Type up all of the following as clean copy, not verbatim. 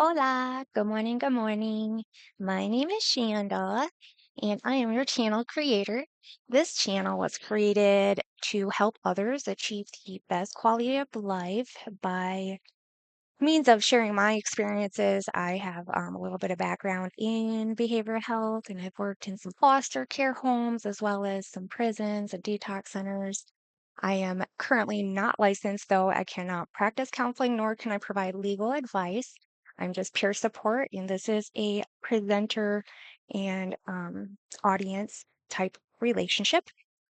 Hola, good morning, good morning. My name is Shanda, and I am your channel creator. This channel was created to help others achieve the best quality of life by means of sharing my experiences. I have a little bit of background in behavioral health, and I've worked in some foster care homes as well as some prisons and detox centers. I am currently not licensed, though I cannot practice counseling nor can I provide legal advice. I'm just peer support, and this is a presenter and audience type relationship.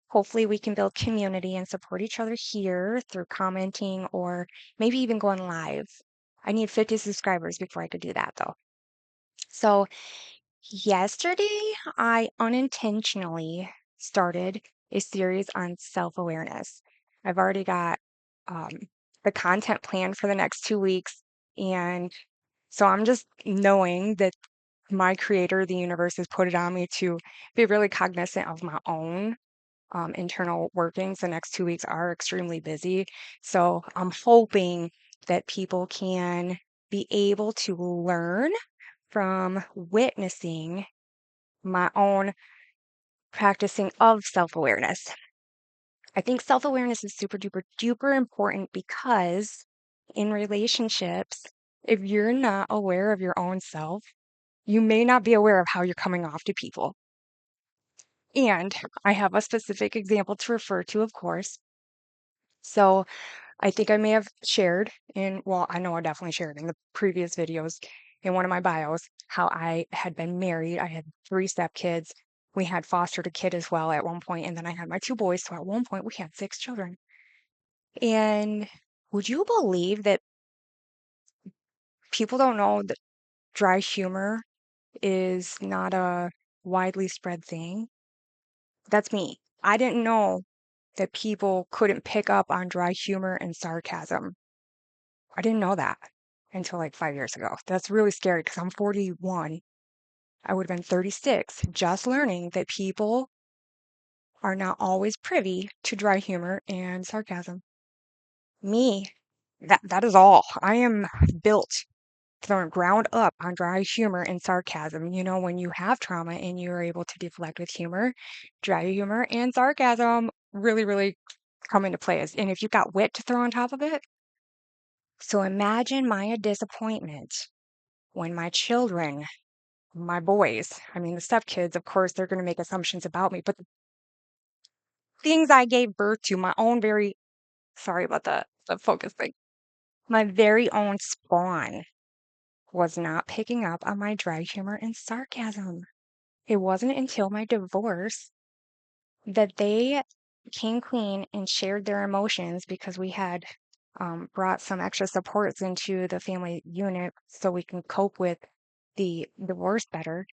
Hopefully, we can build community and support each other here through commenting or maybe even going live. I need 50 subscribers before I could do that, though. So, yesterday, I unintentionally started a series on self awareness. I've already got um, the content planned for the next 2 weeks. And so I'm just knowing that my creator, the universe, has put it on me to be really cognizant of my own internal workings. The next 2 weeks are extremely busy. So I'm hoping that people can be able to learn from witnessing my own practicing of self awareness. I think self awareness is super duper duper important because in relationships, if you're not aware of your own self, you may not be aware of how you're coming off to people. And I have a specific example to refer to, of course. So I think I may have shared well, I know I definitely shared in the previous videos in one of my bios how I had been married. I had 3 stepkids. We had fostered a kid as well at one point, and then I had my 2 boys. So at one point, we had 6 children. And would you believe that people don't know that dry humor is not a widely spread thing? That's me. I didn't know that people couldn't pick up on dry humor and sarcasm. I didn't know that until like 5 years ago. That's really scary because I'm 41. I would have been 36, just learning that people are not always privy to dry humor and sarcasm. Me, that is all. I am built from the ground up on dry humor and sarcasm. You know, when you have trauma and you're able to deflect with humor, dry humor and sarcasm really, really come into play. And if you've got wit to throw on top of it, so imagine my disappointment when my children, my boys, I mean, the stepkids, of course, they're going to make assumptions about me, but the things I gave birth to, my own very, sorry about the focus thing, my very own spawn was not picking up on my dry humor and sarcasm. It wasn't until my divorce that they came clean and shared their emotions because we had brought some extra supports into the family unit so we can cope with the divorce better.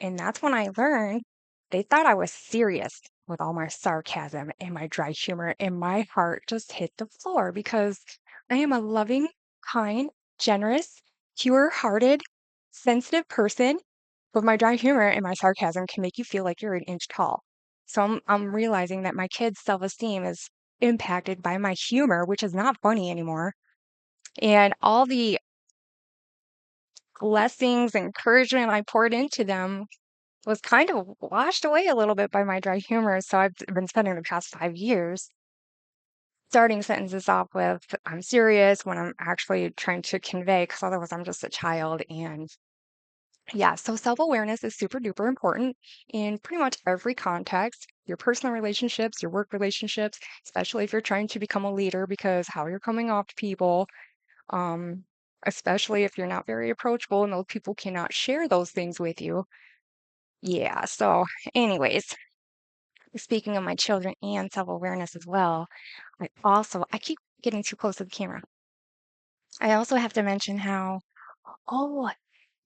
And that's when I learned they thought I was serious with all my sarcasm and my dry humor, and my heart just hit the floor because I am a loving, kind, generous, pure-hearted, sensitive person, but my dry humor and my sarcasm can make you feel like you're an inch tall. So I'm realizing that my kids' self-esteem is impacted by my humor, which is not funny anymore, and all the blessings, encouragement I poured into them was kind of washed away a little bit by my dry humor. So I've been spending the past 5 years starting sentences off with, I'm serious when I'm actually trying to convey, because otherwise I'm just a child. And yeah, so self awareness is super duper important in pretty much every context, your personal relationships, your work relationships, especially if you're trying to become a leader, because how you're coming off to people, um, especially if you're not very approachable and those people cannot share those things with you. Yeah, so anyways, speaking of my children and self-awareness as well, I keep getting too close to the camera. I also have to mention how, oh,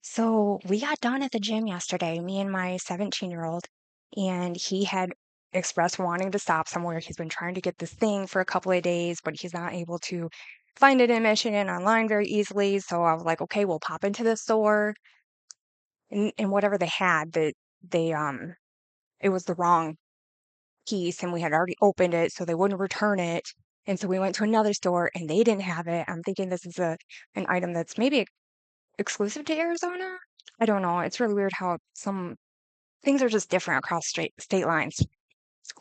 so we got done at the gym yesterday, me and my 17-year-old, and he had expressed wanting to stop somewhere. He's been trying to get this thing for a couple of days, but he's not able to find it in Michigan online very easily. So I was like, okay, we'll pop into the store and whatever they had, that they it was the wrong piece and we had already opened it, so they wouldn't return it. And so we went to another store and they didn't have it. I'm thinking this is an item that's maybe exclusive to Arizona? I don't know. It's really weird how some things are just different across state lines.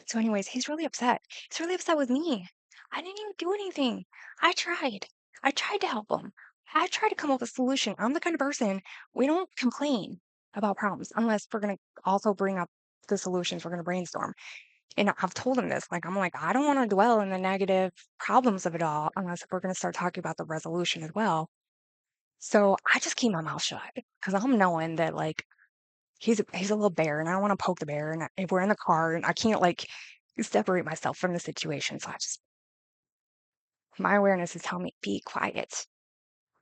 So anyways, he's really upset. He's really upset with me. I didn't even do anything. I tried. I tried to help him. I tried to come up with a solution. I'm the kind of person, we don't complain about problems unless we're gonna also bring up the solutions. We're gonna brainstorm. And I've told him this, like, I'm like, I don't want to dwell in the negative problems of it all unless we're gonna start talking about the resolution as well. So I just keep my mouth shut because I'm knowing that like he's a little bear and I don't want to poke the bear and if we're in the car and I can't like separate myself from the situation. So I just my awareness is telling me be quiet.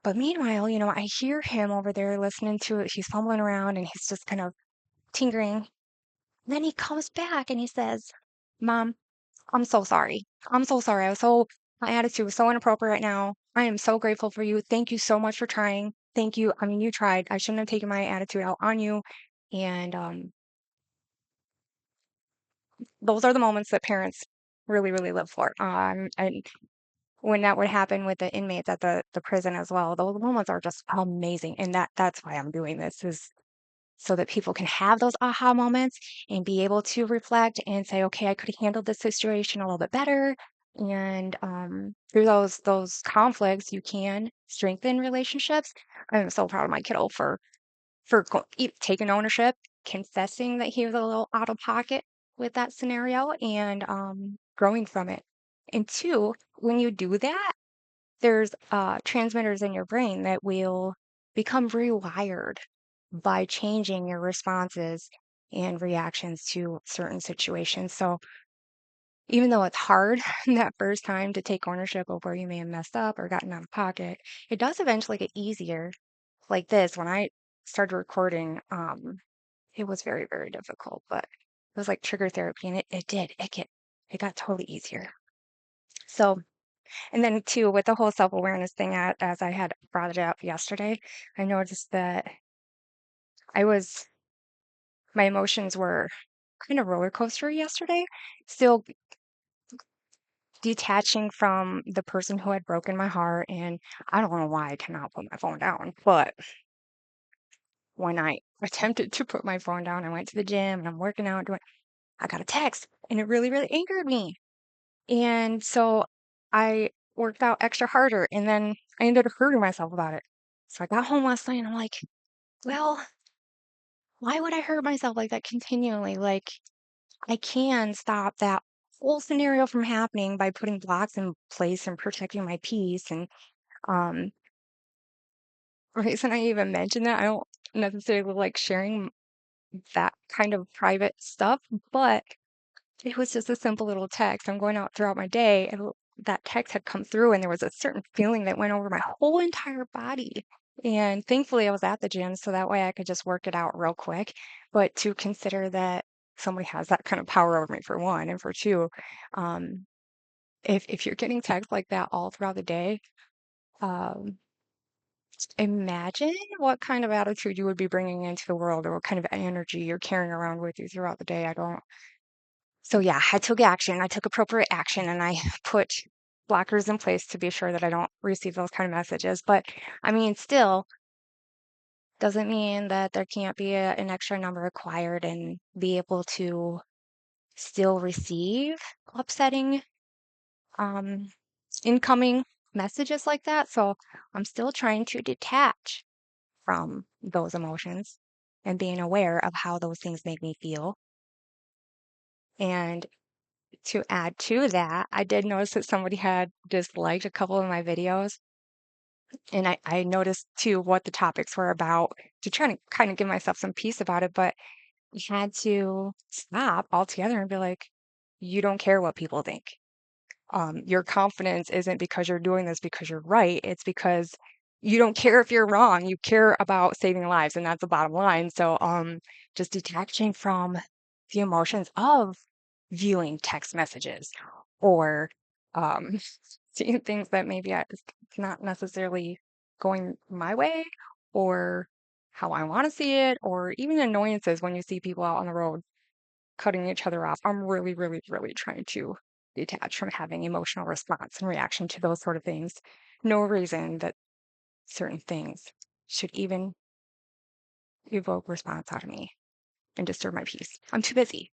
But meanwhile, I hear him over there listening to it. He's fumbling around and he's just kind of tinkering. Then he comes back and he says, Mom, I'm so sorry. I'm so sorry. My attitude was so inappropriate right now. I am so grateful for you. Thank you so much for trying. Thank you. I mean, you tried. I shouldn't have taken my attitude out on you. And those are the moments that parents really, really live for. And when that would happen with the inmates at the prison as well, those moments are just amazing. And that's why I'm doing this is so that people can have those aha moments and be able to reflect and say, okay, I could have handled this situation a little bit better. And through those conflicts, you can strengthen relationships. I'm so proud of my kiddo for taking ownership, confessing that he was a little out of pocket with that scenario, and growing from it. And two, when you do that, there's transmitters in your brain that will become rewired by changing your responses and reactions to certain situations. So even though it's hard that first time to take ownership of where you may have messed up or gotten out of pocket, it does eventually get easier. Like this, when I started recording, it was very, very difficult, but it was like trigger therapy and it got totally easier. So, and then too, with the whole self-awareness thing, as I had brought it up yesterday, I noticed that I was, my emotions were kind of roller coaster yesterday, still detaching from the person who had broken my heart. And I don't know why I cannot put my phone down, but when I attempted to put my phone down, I went to the gym and I'm working out, I got a text and it really, really angered me. And so I worked out extra harder and then I ended up hurting myself about it. So I got home last night and I'm like, well, why would I hurt myself like that continually? Like, I can stop that whole scenario from happening by putting blocks in place and protecting my peace. And um, the reason I even mentioned that, I don't necessarily like sharing that kind of private stuff, but it was just a simple little text. I'm going out throughout my day, and that text had come through, and there was a certain feeling that went over my whole entire body. And thankfully, I was at the gym, so that way I could just work it out real quick. But to consider that somebody has that kind of power over me, for one, and for two, um, if you're getting texts like that all throughout the day, um, imagine what kind of attitude you would be bringing into the world, or what kind of energy you're carrying around with you throughout the day. I don't So yeah, I took action. I took appropriate action and I put blockers in place to be sure that I don't receive those kind of messages. But I mean, still doesn't mean that there can't be an extra number required and be able to still receive upsetting um, incoming messages like that. So I'm still trying to detach from those emotions and being aware of how those things make me feel. And to add to that, I did notice that somebody had disliked a couple of my videos, and I noticed too what the topics were about to try to kind of give myself some peace about it, but I had to stop altogether and be like, you don't care what people think. Your confidence isn't because you're doing this because you're right. It's because you don't care if you're wrong. You care about saving lives, and that's the bottom line. So, just detaching from the emotions of viewing text messages or um, seeing things that maybe it's not necessarily going my way or how I want to see it, or even annoyances when you see people out on the road cutting each other off. I'm really, really, really trying to detach from having emotional response and reaction to those sort of things. No reason that certain things. should even evoke response out of me and disturb my peace. I'm too busy.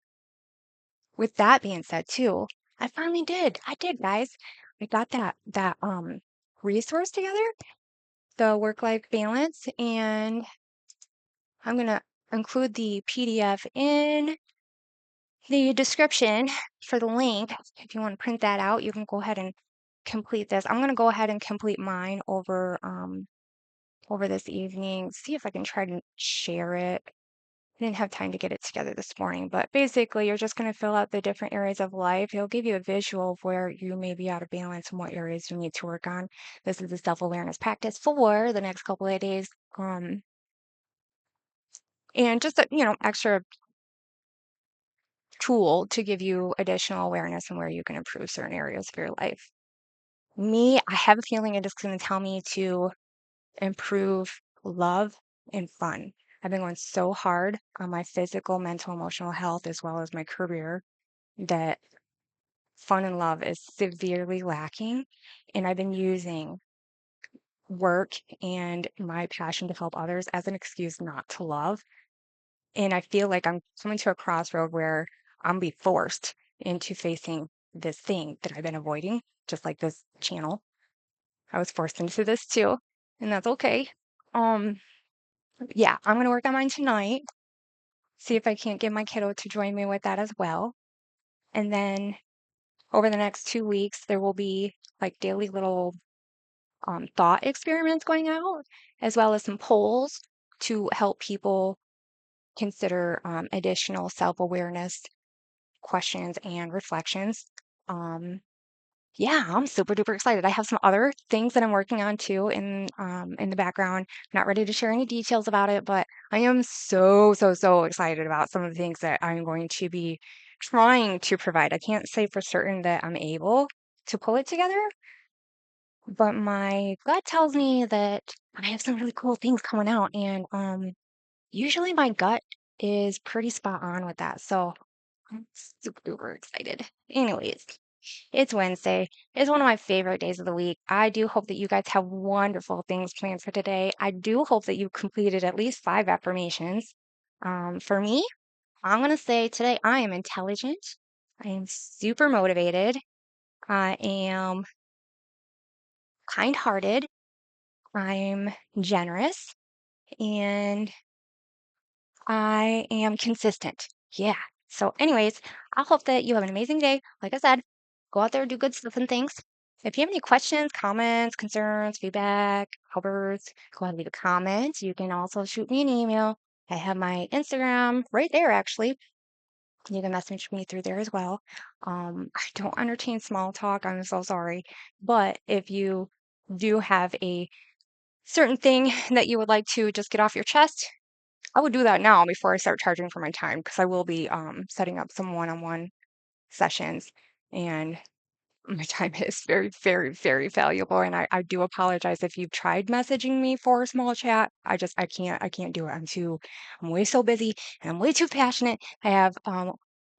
With that being said, too, I finally did. I did, guys. I got that resource together, the work-life balance, and I'm gonna include the PDF in the description for the link. If you want to print that out, you can go ahead and complete this. I'm gonna go ahead and complete mine over this evening. See if I can try to share it. I didn't have time to get it together this morning, but basically, you're just going to fill out the different areas of life. It'll give you a visual of where you may be out of balance and what areas you need to work on. This is a self-awareness practice for the next couple of days. And just a, extra tool to give you additional awareness and where you can improve certain areas of your life. I have a feeling it is going to tell me to improve love and fun. I've been going so hard on my physical, mental, emotional health as well as my career that fun and love is severely lacking. And I've been using work and my passion to help others as an excuse not to love. And I feel like I'm coming to a crossroad where I'm be forced into facing this thing that I've been avoiding, just like this channel. I was forced into this too, and that's okay. Um, yeah, I'm gonna work on mine tonight. See if I can't get my kiddo to join me with that as well. And then over the next 2 weeks, there will be like daily little thought experiments going out, as well as some polls to help people consider additional self-awareness questions and reflections. Um, yeah, I'm super duper excited. I have some other things that I'm working on too in the background. Not ready to share any details about it, but I am so excited about some of the things that I'm going to be trying to provide. I can't say for certain that I'm able to pull it together, but my gut tells me that I have some really cool things coming out, and usually my gut is pretty spot on with that. So I'm super duper excited. Anyways, it's Wednesday. It's one of my favorite days of the week. I do hope that you guys have wonderful things planned for today. I do hope that you completed at least 5 affirmations. For me, I'm going to say today I am intelligent. I am super motivated. I am kind hearted. I'm generous. And I am consistent. Yeah. So, anyways, I hope that you have an amazing day. Like I said, go out there, do good stuff and things. If you have any questions, comments, concerns, feedback, helpers, go ahead and leave a comment. You can also shoot me an email. I have my Instagram right there, actually. You can message me through there as well. I don't entertain small talk. I'm so sorry. But if you do have a certain thing that you would like to just get off your chest, I would do that now before I start charging for my time because I will be setting up some one-on-one sessions, and my time is very valuable. And I do apologize if you've tried messaging me for a small chat. I can't do it. I'm way so busy and I'm way too passionate. I have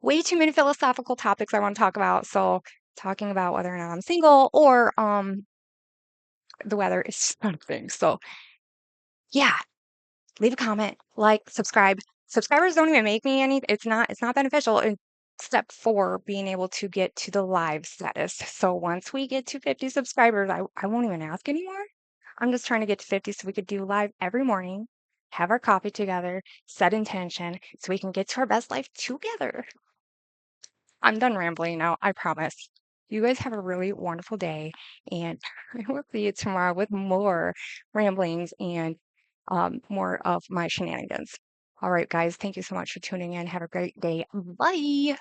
way too many philosophical topics I want to talk about. So talking about whether or not I'm single or the weather is something. So yeah, leave a comment, like, subscribe. Subscribers don't even make me any, it's not beneficial except for being able to get to the live status. So once we get to 50 subscribers, I won't even ask anymore. I'm just trying to get to 50 so we could do live every morning, have our coffee together, set intention so we can get to our best life together. I'm done rambling now, I promise. You guys have a really wonderful day, and I will see you tomorrow with more ramblings and more of my shenanigans. All right, guys, thank you so much for tuning in. Have a great day. Bye.